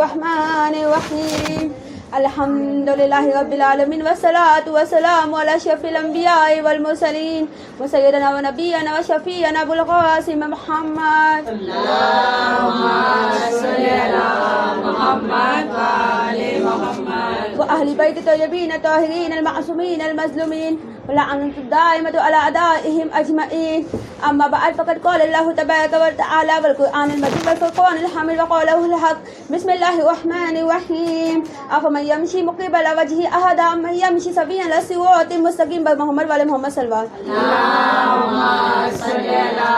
الرحمن الرحیم الحمدللہ رب العالمین والصلاة والسلام علی اشرف الانبیاء والمرسلین وسیدنا و نبینا و شفیعنا ابو القاسم محمد اللہم صلی علی محمد و آل محمد وأهل بيت الطيبين الطاهرين المعصومين المظلومين واللعنة الدائمة على أعدائهم أجمعين. أما بعد فقد قال الله تبارك وتعالى والقرآن المجيد والفرقان الحميد وقوله الحق بسم الله الرحمن الرحيم أفمن يمشي مقبل وجهه أهدى أمن يمشي سويا على صراط مستقيم محمد وعلى محمد صلى الله عليه وسلم. اللہم صلی علی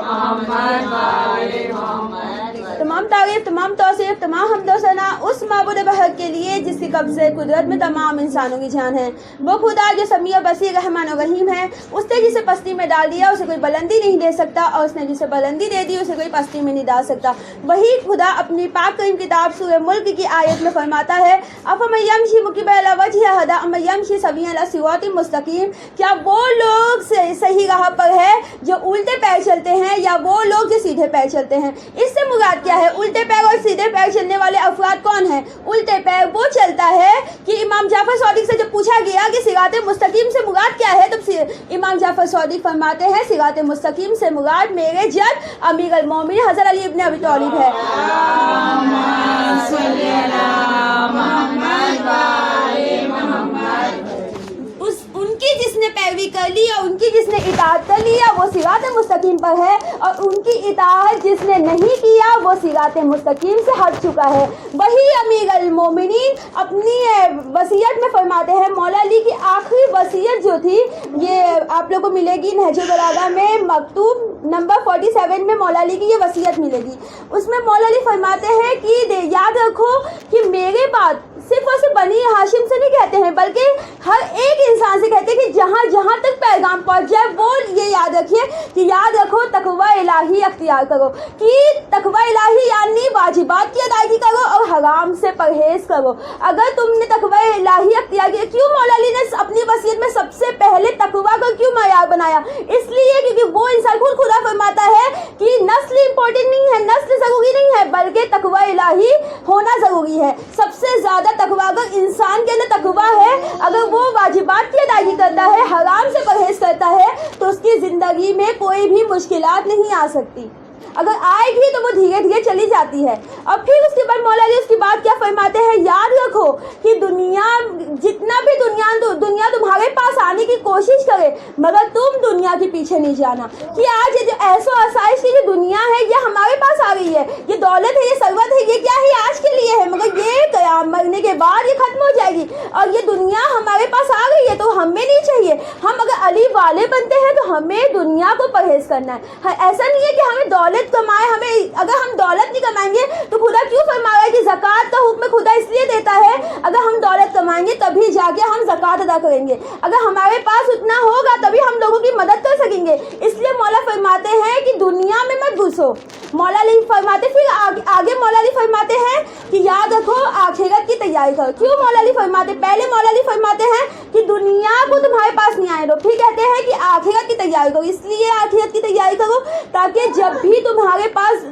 محمد و آل محمد. تمام تعریف، تمام توصیف، تمام حمد و ثنا اس معبود بحق کے لیے جس کے قبضے قدرت میں تمام انسانوں کی جان ہے. وہ خدا جو سمیع بصیر رحمان و رحیم ہے. اس نے جسے پستی میں ڈال دیا اسے کوئی بلندی نہیں دے سکتا، اور اس نے جسے بلندی دے دی اسے کوئی پستی میں نہیں ڈال سکتا. وہی خدا اپنی پاک کریم کتاب سورہ ملک کی آیت میں فرماتا ہے افمن یمشی مقبل وجهه اهدى امن يمشي سويا على صراط مستقيم. کیا وہ لوگ صحیح راہ پر ہے جو الٹے پیر چلتے ہیں یا وہ لوگ جو سیدھے پیر چلتے ہیں؟ اس سے مراد کیا ہے؟ الٹے پیر اور سیدھے پیر چلنے والے افراد کون ہیں؟ الٹے پیر وہ چلتا ہے کہ امام جعفر صادق سے جب پوچھا گیا کہ صراط مستقیم سے مراد کیا ہے، تب امام جعفر صادق فرماتے ہیں صراط مستقیم سے مراد میرے جد امیر المومنین حضرت علی ابن ابی طالب ہے. اللہم صلی علی محمد و آل محمد. ان کی جس نے پیروی کر لی اور ان کی جس نے اطاعت کر لیا وہ صراط مستقیم پر ہے، اور ان کی اطاعت جس نے نہیں کیا وہ صراط مستقیم سے ہٹ چکا ہے. وہی امیر المومنین اپنی وصیت میں فرماتے ہیں، مولا علی کی آخری وصیت جو تھی یہ آپ لوگوں کو ملے گی نہج البلاغہ میں مکتوب نمبر 47 میں مولا علی کی یہ وصیت ملے گی. اس میں مولا علی فرماتے ہیں کہ یاد رکھو کہ میرے بات صرف اور صرف بنی ہاشم سے نہیں کہتے ہیں بلکہ ہر ایک انسان سے کہتے ہیں کہ جہاں جہاں تک پیغام پہنچ جائے وہ یہ یاد رکھیے کہ یاد رکھو تقوی الہی اختیار کرو، کہ تقوی الہی یعنی واجبات کی ادائیگی کرو اور حرام سے پرہیز کرو. اگر تم نے تقوی الہی اختیار کیا، کیوں مولا علی نے اپنی وصیت میں سب سے پہلے تقوی کو کیوں معیار بنایا؟ اس لیے کیونکہ وہ انسان خود خدا فرماتا ہے کہ نسل امپورٹنٹ نہیں ہے، نسل ضروری نہیں ہے، بلکہ تقوی الہی ہونا ضروری ہے. سب سے زیادہ تقوی اگر انسان کے اندر تقوی ہے، اگر وہ واجبات کی ادائیگی کرتا ہے، حرام سے پرہیز کرتا ہے، تو اس کی زندگی میں کوئی بھی مشکلات نہیں آ سکتی. اگر آئے گی تو وہ دھیرے دھیرے چلی جاتی ہے. اور پھر اس کے بعد مولا علی اس کی بات کیا فرماتے ہیں؟ یاد رکھو کہ دنیا جتنا بھی دنیا تمہارے پاس آنے کی کوشش کرے مگر تم دنیا کے پیچھے نہیں جانا. کہ آج یہ جو ایسو آسائش کی جو دنیا ہے یہ ہمارے پاس آ گئی ہے، یہ دولت ہے، یہ ثروت ہے، یہ کیا ہے؟ آج کے لیے ہے، مگر یہ قیام مرنے کے بعد یہ ختم ہو جائے گی. اور یہ دنیا ہمارے پاس آ گئی ہے تو ہمیں نہیں چاہیے، ہم اگر علی والے بنتے ہیں تو ہمیں دنیا کو پرہیز کرنا ہے. ایسا نہیں ہے کہ ہمیں دولت کمائے، ہمیں اگر ہم دولت نہیں کمائیں گے تو خدا کیوں فرما رہا ہے کہ زکوٰۃ کا حکم خدا اس لیے دیتا ہے اگر ہم دولت کمائیں گے تبھی جا کے ہم زکوٰۃ ادا کریں گے. اگر ہمارے پاس اتنا ہوگا تبھی ہم لوگوں کی مدد کر سکیں گے. اس لیے مولا فرماتے ہیں کہ دنیا میں مت گھسو. مولا علی فرماتے پھر آگے مولا علی فرماتے ہیں کہ یاد رکھو آخرت کی تیاری کرو. کیوں مولا علی فرماتے؟ پہلے مولا علی فرماتے ہیں کہ دنیا کو تمہارے پاس نہیں آنے دو، پھر کہتے ہیں کہ آخرت کی تیاری کرو. اس لیے آخرت کی تیاری کرو تاکہ جب بھی تمہارے پاس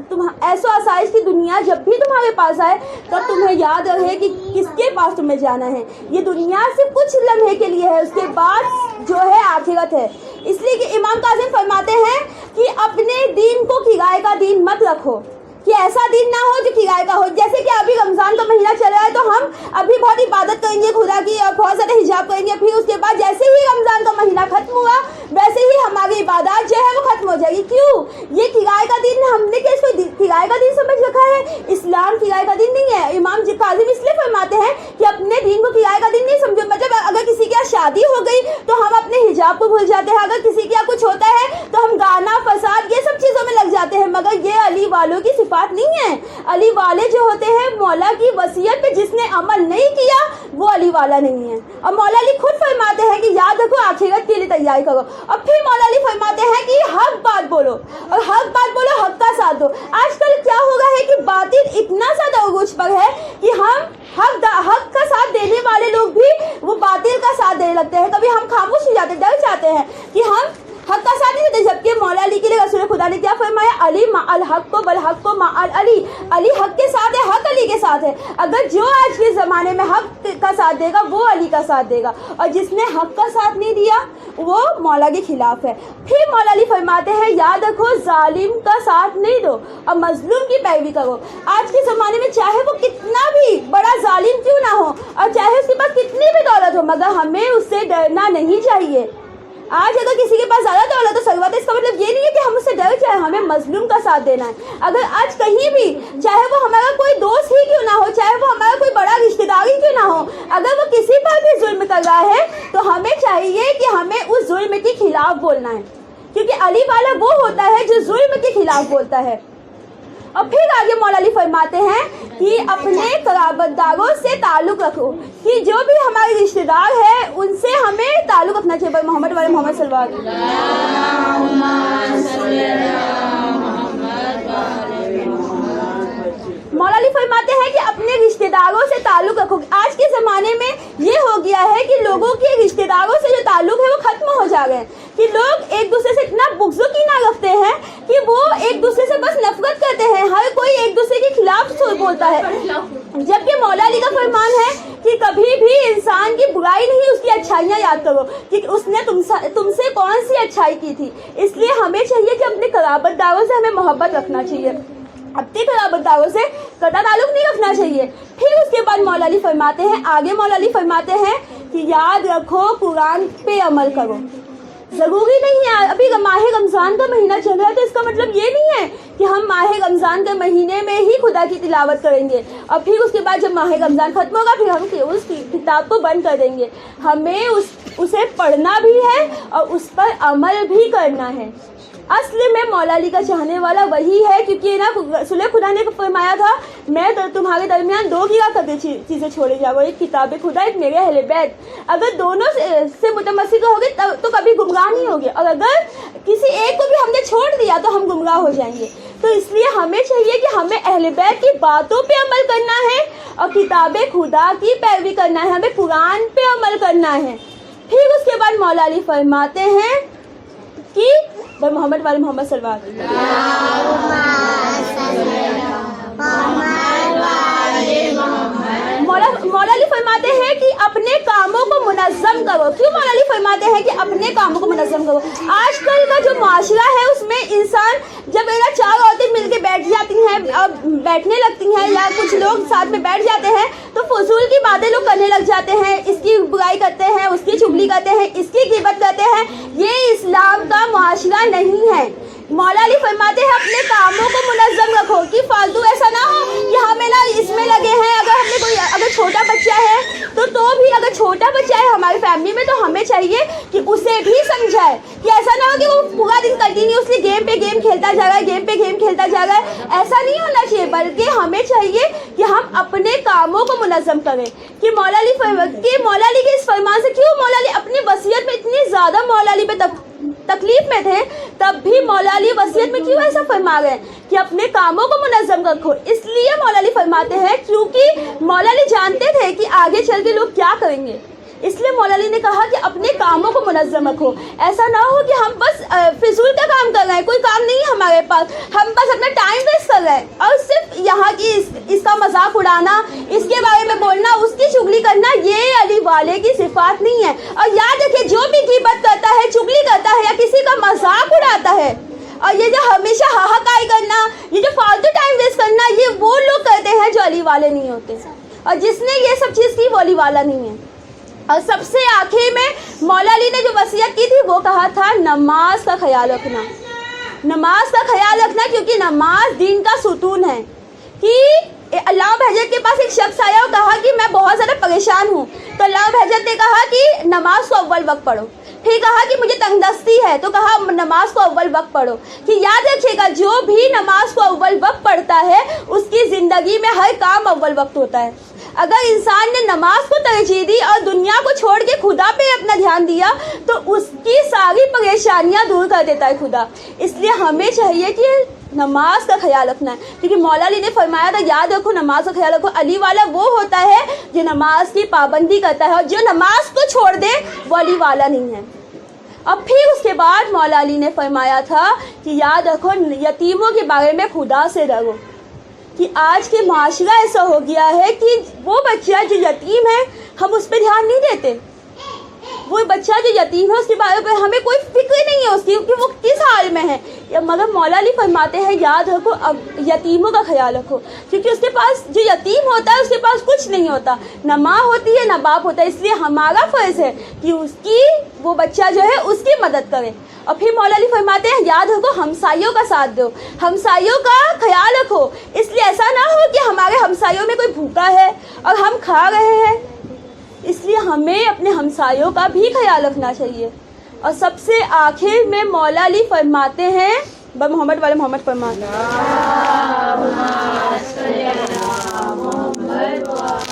ایسو آسائش کی دنیا جب بھی تمہارے پاس آئے تب تمہیں یاد رہے کہ کس کے پاس تمہیں جانا ہے. یہ دنیا صرف کچھ لمحے کے لیے ہے، اس کے بعد جو ہے آخرت ہے. اس لیے کہ امام کاظم فرماتے ہیں کہ اپنے دین کو کرائے کا دین مت رکھو، کہ ایسا دین نہ ہو جو کرائے کا ہو. جیسے کہ ابھی رمضان کا مہینہ چل رہا ہے تو ہم ابھی بہت عبادت کریں گے خدا کی اور بہت زیادہ حجاب کریں گے، پھر اس کے بعد جیسے ہی رمضان کا مہینہ ختم ہوا ویسے ہی ہماری عبادات جو ہے وہ ختم ہو جائے گی. کیوں؟ یہ کرائے کا دین ہم نے کس کو کرائے کا دین سمجھ رکھا ہے؟ اسلام کرائے کا دین نہیں ہے. امام کاظم اس لیے فرماتے ہیں کہ اپنے دین کو کرائے کا دین نہیں سمجھو. مطلب اگر کسی کے یہاں شادی ہو گئی تو ہم اپنے حجاب کو بھول جاتے ہیں، اگر کسی کے یہاں کچھ ہوتا ہے تو ہم گانا فساد یہ سب چیزوں میں لگ جاتے ہیں، مگر یہ علی والوں کی صفات نہیں ہے. علی والے جو ہوتے ہیں مولا کی وصیت پہ جس نے عمل نہیں کیا وہ علی والا نہیں ہے. اور مولا علی خود فرماتے ہیں کہ یاد رکھو آخرت کے لیے تیاری کرو. اور پھر مولا علی فرماتے ہیں کہ حق بات بولو، اور حق بات بولو، حق کا ساتھ دو. آج کل کیا ہو گیا ہے کہ باطل اتنا زیادہ عروج پر ہے کہ ہم حق کا ساتھ دینے والے لوگ بھی وہ باطل کا ساتھ دینے لگتے ہیں. کبھی ہم خاموش ہو جاتے، ڈر جاتے ہیں کہ ہم हक का साथ नहीं देते, जबकि मौला अली के लिए रसूल खुदा ने क्या फरमाया, अली मा अल हक को बल हक को मा अल अली, अली हक के साथ है, हक अली के साथ है। अगर जो आज के ज़माने में हक का साथ देगा वो अली का साथ देगा, और जिसने हक का साथ नहीं दिया वो मौला के खिलाफ है। फिर मौला अली फरमाते हैं, याद रखो जालिम का साथ नहीं दो और मजलूम की पैरवी करो। आज के ज़माने में चाहे वो कितना भी बड़ा जालिम क्यों ना हो और चाहे उसके पास कितनी भी दौलत हो, मगर हमें उससे डरना नहीं चाहिए। आज अगर किसी के पास ज़्यादा दौलत हो सरवत, इसका मतलब ये नहीं है कि हम उससे डर जाए, हमें मजलूम का साथ देना है। अगर आज कहीं भी, चाहे वो हमारा कोई दोस्त ही क्यों ना हो, चाहे वो हमारा कोई बड़ा रिश्तेदार ही क्यों ना हो, अगर वो किसी पर भी जुल्म कर रहा है तो हमें चाहिए कि हमें उस जुल्म के खिलाफ बोलना है, क्योंकि अली वाला वो होता है जो जुल्म के खिलाफ बोलता है। और फिर आगे मौला अली फरमाते हैं कि अपने कराबतदारों से ताल्लुक़ रखो, कि जो भी हमारे रिश्तेदार हैं उनसे हमें ताल्लुक़ रखना चाहिए। भाई मोहम्मद वाले मोहम्मद सल्लल्लाहु अलैहि वसल्लम। मौला अली फरमाते हैं कि अपने रिश्तेदारों से ताल्लुक़ रखो। आज के ज़माने में ये हो गया है कि लोगों के रिश्तेदारों से जो ताल्लुक़ है वो ख़त्म हो जा गए हैं, कि लोग एक दूसरे से इतना बुग़्ज़-ओ-कीना रखते हैं कि वो एक दूसरे से बस नफरत करते हैं, हर कोई एक दूसरे के खिलाफ बोलता है। जबकि मौला अली का फरमान है कि कभी भी इंसान की बुराई नहीं, उसकी अच्छाइयाँ याद करो कि उसने तुमसे कौन सी अच्छाई की थी। इसलिए हमें चाहिए कि अपने कराबतदारों से हमें मोहब्बत रखना चाहिए, अपने कराबतदारों से कटा ताल्लुक़ नहीं रखना चाहिए। फिर उसके बाद मौला अली फरमाते हैं, आगे मौला अली फरमाते हैं कि याद रखो कुरान पे अमल करो। ज़रूरी नहीं है, अभी माह रमज़ान का महीना चल रहा है तो इसका मतलब ये नहीं है कि हम माह रमज़ान के महीने में ही खुदा की तिलावत करेंगे और फिर उसके बाद जब माह रमज़ान ख़त्म होगा फिर हम उस किताब को बंद कर देंगे। हमें उसे पढ़ना भी है और उस पर अमल भी करना है। असल में मौला अली का चाहने वाला वही है, क्योंकि ना रसूल खुदा ने फरमाया था, मैं तो तुम्हारे दरमियान दो गिरा करके चीज़ें छोड़े जाओ, एक किताब खुदा, एक मेरे अहले बैत। अगर दोनों से मुतमस्सिक होगे तो कभी गुमराह नहीं होगे, और अगर किसी एक को भी हमने छोड़ दिया तो हम गुमराह हो जाएंगे। तो इसलिए हमें चाहिए कि हमें अहले बैत की बातों पे अमल करना है और किताब खुदा की पैरवी करना है, हमें कुरान पे अमल करना है। फिर उसके बाद मौला अली फरमाते हैं कि भाई मोहम्मद वाले मोहम्मद सल्लल्लाहु अलैहि वसल्लम। मौला अली फरमाते हैं कि अपने कामों को मुनज़्ज़म करो। क्यों मौला अली फरमाते हैं कि अपने कामों को मुनज़्ज़म करो? आजकल का जो माशरा है उसमें इंसान जब मेरा चार औरतें मिलके बैठ जाती हैं, अब बैठने लगती हैं या कुछ लोग साथ में बैठ जाते हैं तो फजूल की बातें लोग करने लग जाते हैं, इसकी बुराई करते हैं, उसकी चुगली करते हैं, इसकी गिबत करते हैं। ये इस्लाम का माशरा नहीं है। मौला अली फरमाते हैं अपने कामों को मुनज़्ज़म रखो, कि फालतू ऐसा ना हो कि हमें ना इसमें लगे हैं। अगर छोटा बच्चा है तो भी अगर छोटा बच्चा है हमारी फैमिली में तो हमें चाहिए कि उसे भी समझाए, कि ऐसा ना हो कि वो पूरा दिन कंटिन्यूसली गेम पे गेम खेलता जा रहा है, गेम पे गेम खेलता जा रहा है। ऐसा नहीं होना चाहिए, बल्कि हमें चाहिए कि हम अपने कामों को मुनज़्ज़म करें। कि मौला अली के इस फरमान से, क्यों मौला अली अपनी वसीयत में इतनी ज़्यादा मौला अली पे तकलीफ में थे, तब भी मौला अली वसीयत में क्यों ऐसा फरमा गए कि अपने कामों को मुनज़्ज़म रखो? इसलिए मौला अली फरमाते हैं क्योंकि मौला अली जानते थे कि आगे चल के लोग क्या करेंगे, इसलिए मौला अली ने कहा कि अपने कामों को मुनज़्ज़म रखो। ऐसा ना हो कि हम बस फिजूल का काम कर रहे हैं, कोई काम नहीं है हमारे पास, हम बस अपना टाइम वेस्ट कर रहे हैं और सिर्फ यहाँ की इसका मजाक उड़ाना, इसके बारे में बोलना, उसकी चुगली करना, ये अली वाले की सिफात नहीं है। और याद रखिए, जो भी ग़ीबत करता है, चुगली करता है या किसी का मजाक उड़ाता है, और ये जो हमेशा हाहाकार करना, ये जो फालतू टाइम वेस्ट करना, ये वो लोग करते हैं जो अली वाले नहीं होते। और जिसने ये सब चीज़ की वो अली वाला नहीं है। और सबसे आखिर में मौला अली ने जो वसीयत की थी वो कहा था नमाज का ख्याल रखना, नमाज का ख्याल रखना, क्योंकि नमाज दीन का सुतून है। कि अल्लाह हज़रत के पास एक शख्स आया और कहा कि मैं बहुत ज़्यादा परेशान हूँ, तो अल्लाह हज़रत ने कहा कि नमाज को अव्वल वक्त पढ़ो। फिर कहा कि मुझे तंगदस्ती है, तो कहा नमाज को अव्वल वक्त पढ़ो। कि याद रखिएगा, जो भी नमाज को अव्वल वक्त पढ़ता है उसकी ज़िंदगी में हर काम अव्वल वक्त होता है। अगर इंसान ने नमाज को तरजीह दी और दुनिया को छोड़ के खुदा पे अपना ध्यान दिया तो उसकी सारी परेशानियां दूर कर देता है खुदा। इसलिए हमें चाहिए कि नमाज का ख्याल रखना है, क्योंकि मौला अली ने फरमाया था, याद रखो नमाज का ख्याल रखो। अली वाला वो होता है जो नमाज की पाबंदी करता है, और जो नमाज को छोड़ दे वो अली वाला नहीं है। अब फिर उसके बाद मौला अली ने फरमाया था कि याद रखो यतीमों के बारे में खुदा से डरो, कि आज के माशरा ऐसा हो गया है कि वो बच्चा जो यतीम है हम उस पर ध्यान नहीं देते, वो बच्चा जो यतीम है उसके बारे में हमें कोई फिक्र नहीं है उसकी कि वो किस हाल में है। मगर मौला अली फरमाते हैं याद रखो अब यतीमों का ख्याल रखो, क्योंकि उसके पास जो यतीम होता है उसके पास कुछ नहीं होता, ना माँ होती है ना बाप होता है, इसलिए हमारा फ़र्ज़ है कि उसकी वो बच्चा जो है उसकी मदद करे। और फिर मौला अली फरमाते हैं याद रखो हमसाइयों का साथ दो, हमसाइयों का ख्याल रखो, इसलिए ऐसा ना हो कि हमारे हमसाइयों में कोई भूखा है और हम खा रहे हैं, इसलिए हमें अपने हमसायों का भी ख्याल रखना चाहिए। और सबसे आखिर में मौला अली फरमाते हैं मोहम्मद वाले मोहम्मद फरमाते हैं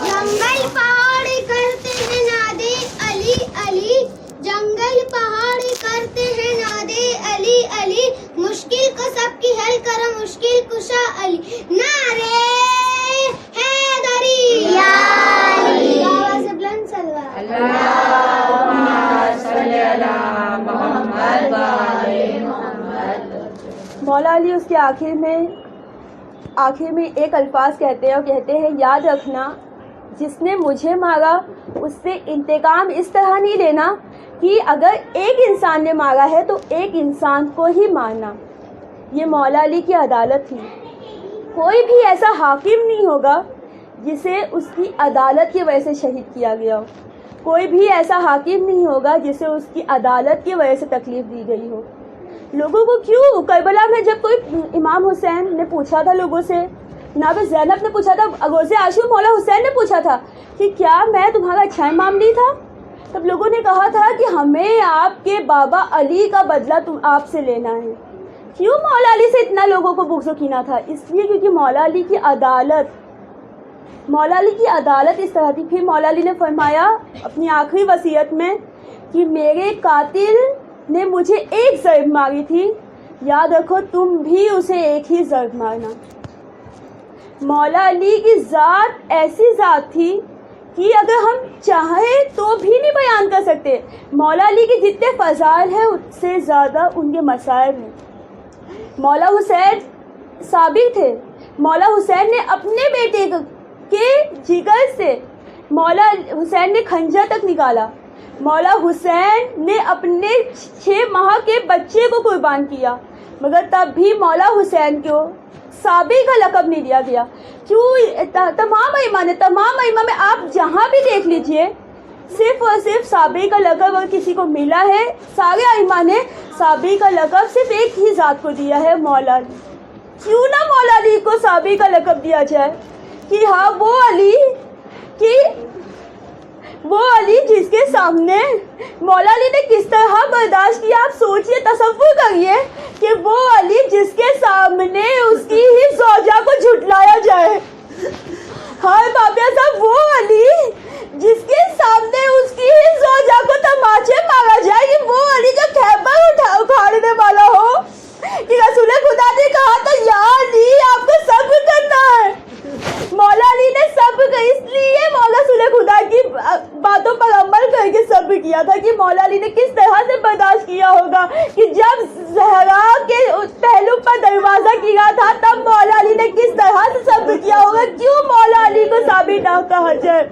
जंगल पहाड़ करते हैं नादे अली अली, जंगल पहाड़ करते हैं नादे अली अली, मुश्किल को सबकी हल करो मुश्किल कुशा अली, नारे हैदरी या अली। आवाज़ से बुलंद सलवात। मौला अली उसके आखिर में एक अल्फाज कहते हैं और कहते हैं याद रखना जिसने मुझे मारा उससे इंतकाम इस तरह नहीं लेना कि अगर एक इंसान ने मारा है तो एक इंसान को ही मारना। ये मौला अली की अदालत थी। कोई भी ऐसा हाकिम नहीं होगा जिसे उसकी अदालत की वजह से शहीद किया गया हो, कोई भी ऐसा हाकिम नहीं होगा जिसे उसकी अदालत की वजह से तकलीफ़ दी गई हो। लोगों को क्यों करबला में जब कोई इमाम हुसैन ने पूछा था लोगों से, जनाब ज़ैनब ने पूछा था, अगोज़े आशूर मौला हुसैन ने पूछा था कि क्या मैं तुम्हारा अच्छा इमाम नहीं था, तब लोगों ने कहा था कि हमें आपके बाबा अली का बदला आपसे लेना है। क्यों मौला अली से इतना लोगों को बुग़्ज़ कीना था? इसलिए क्योंकि मौला अली की अदालत इस तरह थी। फिर मौला अली ने फरमाया अपनी आखिरी वसीयत में कि मेरे कातिल ने मुझे एक ज़र्ब मारी थी, याद रखो तुम भी उसे एक ही ज़र्ब मारना। मौला अली की ज़ात ऐसी ज़ात थी कि अगर हम चाहें तो भी नहीं बयान कर सकते। मौला अली के जितने फ़ज़ाइल हैं उससे ज़्यादा उनके मसाइब हैं। मौला हुसैन साबिर थे। मौला हुसैन ने अपने बेटे के जिगर से मौला हुसैन ने खंजर तक निकाला। मौला हुसैन ने अपने 6 माह के बच्चे को कुर्बान किया, मगर तब भी मौला हुसैन को साबिर का लक़ब नहीं दिया गया। क्यों? तमाम अइम्मा में आप जहाँ भी देख लीजिए सिर्फ़ और सिर्फ साबिर का लक़ब अगर किसी को मिला है, सारे अइम्मा ने साबिर का लक़ब सिर्फ एक ही ज़ात को दिया है, मौला अली। क्यों ना मौला अली को साबिर का लक़ब दिया जाए कि हाँ वो अली जिसके सामने मौला अली ने किस तरह बर्दाश्त किया। आप सोचिए, तसव्वुर करिए कि वो अली जिसके सामने उसकी ही ज़ौजा को झुटलाया जाए। हाँ बाबा साहब, वो अली जिसके सामने उसकी ही ज़ौजा को तमाचे मारा जाए, कि वो अली जो खैबर उखाड़ने वाला हो, कि रसूल खुदा ने कहा था या अली आपको सब्र करना है। मौला अली ने सब्र, इसलिए मौला रसूल खुदा की बातों पर अमल करके सब्र किया था कि मौला अली ने किस तरह से बर्दाश्त किया होगा कि जब ज़हरा के पहलू पर दरवाज़ा किया था तब मौला अली ने किस तरह से सब्र किया होगा। क्यों मौला अली को साबिर ना कहा जाए?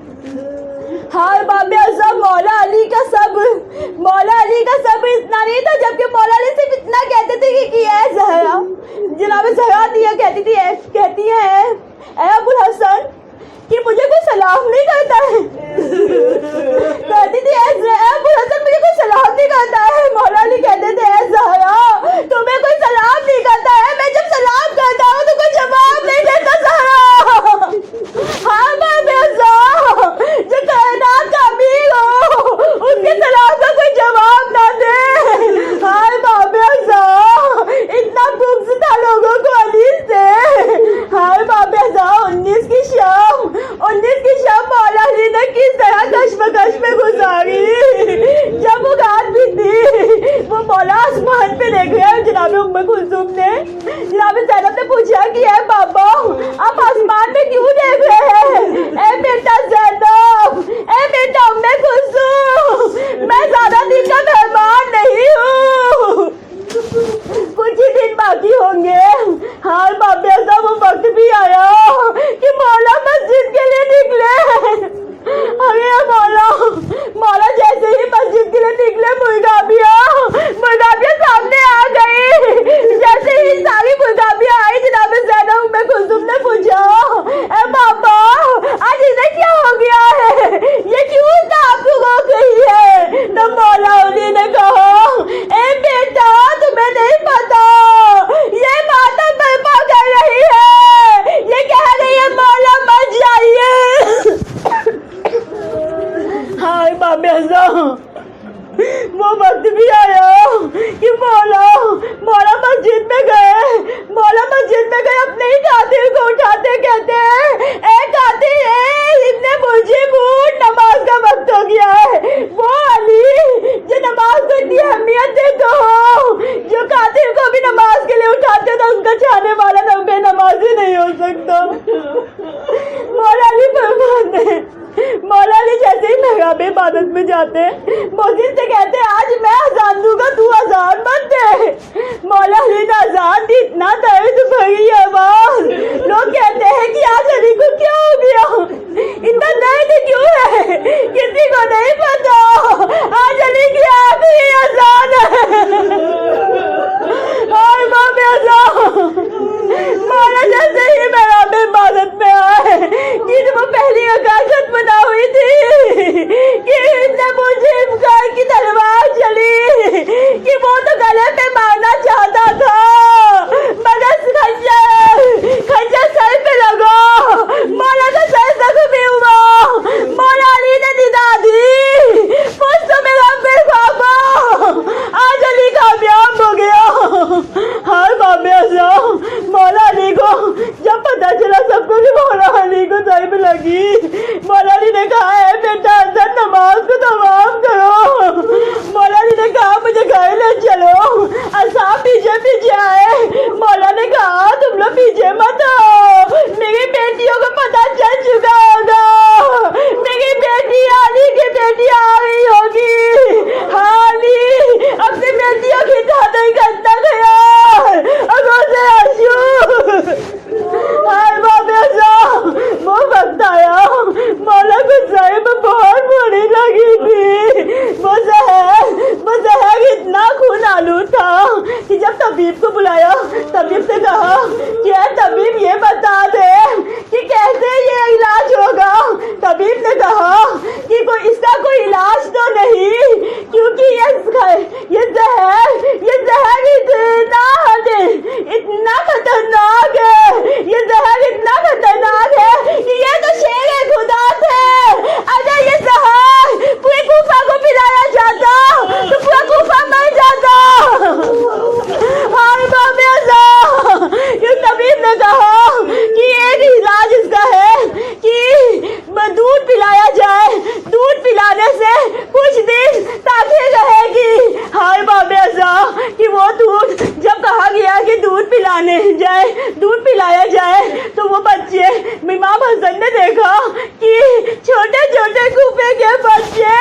हाँ बाबे अज़म, मौला अली का सब्र इतना नहीं था, जबकि मौला अली सिर्फ इतना कहते थे कि ऐ ज़हरा, जनाब ज़हरा दिया कहती है ऐ अबुल हसन कि मुझे कोई सलाम नहीं करता है। कहती थी ऐ अबुल हसन मुझे कोई सलाम नहीं करता है। मौला अली कहते थे ऐ ज़हरा तुम्हें कोई सलाम नहीं करता है, मैं जब सलाम करता हूँ तो कोई जवाब नहीं देता ज़हरा। हाँ बाबे अज़म, जो कायनात का अमीर हो उसके सलाम का कोई जवाब ना दे। हाँ बाबे अज़म, इतना बुग़्ज़ था लोगों को अली से। हाँ बाबे अज़म, 19 की शाम मौला अली ने किस तरह कश्मकश में गुजारी। जब वो रात भी थी, वो मौला आसमान पे देख रहे हैं, जनाब उम्मे कुलसूम ने, जनाब قاتل کو اٹھاتے کہتے ہیں اے قاتل ابن ملجم اٹھ نماز کا وقت ہو گیا ہے. وہ علی جو نماز کو اتنی اہمیت دیتے ہو، جو قاتل کو بھی نماز کے لیے اٹھاتے تو ان کا چاہنے والا تو بے نمازی نہیں ہو سکتا. مولا علی فرماتے ہیں، مولا علی جیسے ہی محراب عبادت میں جاتے ہیں مؤذن سے کہتے ہیں آج میں اذان دوں گا تو اذان مت دے. مولا علی نے اذان دی، اتنا درد بھری آواز. لوگ کہتے ہیں کہ آج علی کو کیا ہو گیا، اتنا درد کیوں ہے، کسی کو نہیں پتا. آج علی کی آخری اذان ہے اور ماں میں اذان. مولا جیسے ہی محراب عبادت میں آئے کہ وہ پہلی رکعت ختم نہ ہوئی تھی کہ اتنے مجھے امکان کی تلوار چلی کہ وہ تو گلے پہ مارنا چاہتا تھا مگر خنجر سر پہ لگا. مولا کا سر زخمی ہوا. مولا علی نے ندا دی پشتوں میں رب بابا آج علی کامیاب ہو گیا. ہر بابے اعظم مولا علی کو جب پتہ چلا سب کو کہ مولا علی کو ضرب لگی، مولا علی نے کہا ہے بیٹا حسن نماز کو تمام کرو. مولا علی نے کہا مجھے گھر لے چلو. اصحاب پیچھے پیچھے آئے. مولا نے کہا تم لوگ پیچھے مت آؤ، میری بیٹیوں کو پتہ چل چکا ہوگا، میری بیٹی علی کی بیٹی آ رہی ہوگی. علی اپنی بیٹیوں کی چادر کرتا گیا اور اسے ہر بابے وہ وقت آیا مولا کو ضرب بہت بری لگی تھی. وہ زہر اتنا خون آلود تھا کہ جب طبیب کو بلایا طبیب سے کہا کہ اے طبیب یہ بتا دے کہ کیسے یہ علاج ہوگا. طبیب نے کہا کہ اس کا کوئی علاج تو نہیں کیونکہ یہ زہر اتنا خطرناک ہے، یہ زہر اتنا خطرناک ہے کہ یہ تو شیر خدا تھے. اگر یہ زہر پورے کوفہ کو پلایا جاتا تو پورا کوفہ مر جاتا. ہر بابے اعظم یہ طبیب نے کہا کہ ایک علاج اس کا ہے کہ دودھ پلایا جائے، دودھ پلانے سے کچھ دن تاخیر رہے گی. ہر بابے اعظم کہ وہ دودھ جب کہا گیا کہ دودھ پلانے جائے، دودھ پلایا جائے تو وہ بچے امام حسن نے دیکھا کہ چھوٹے چھوٹے کوفے کے بچے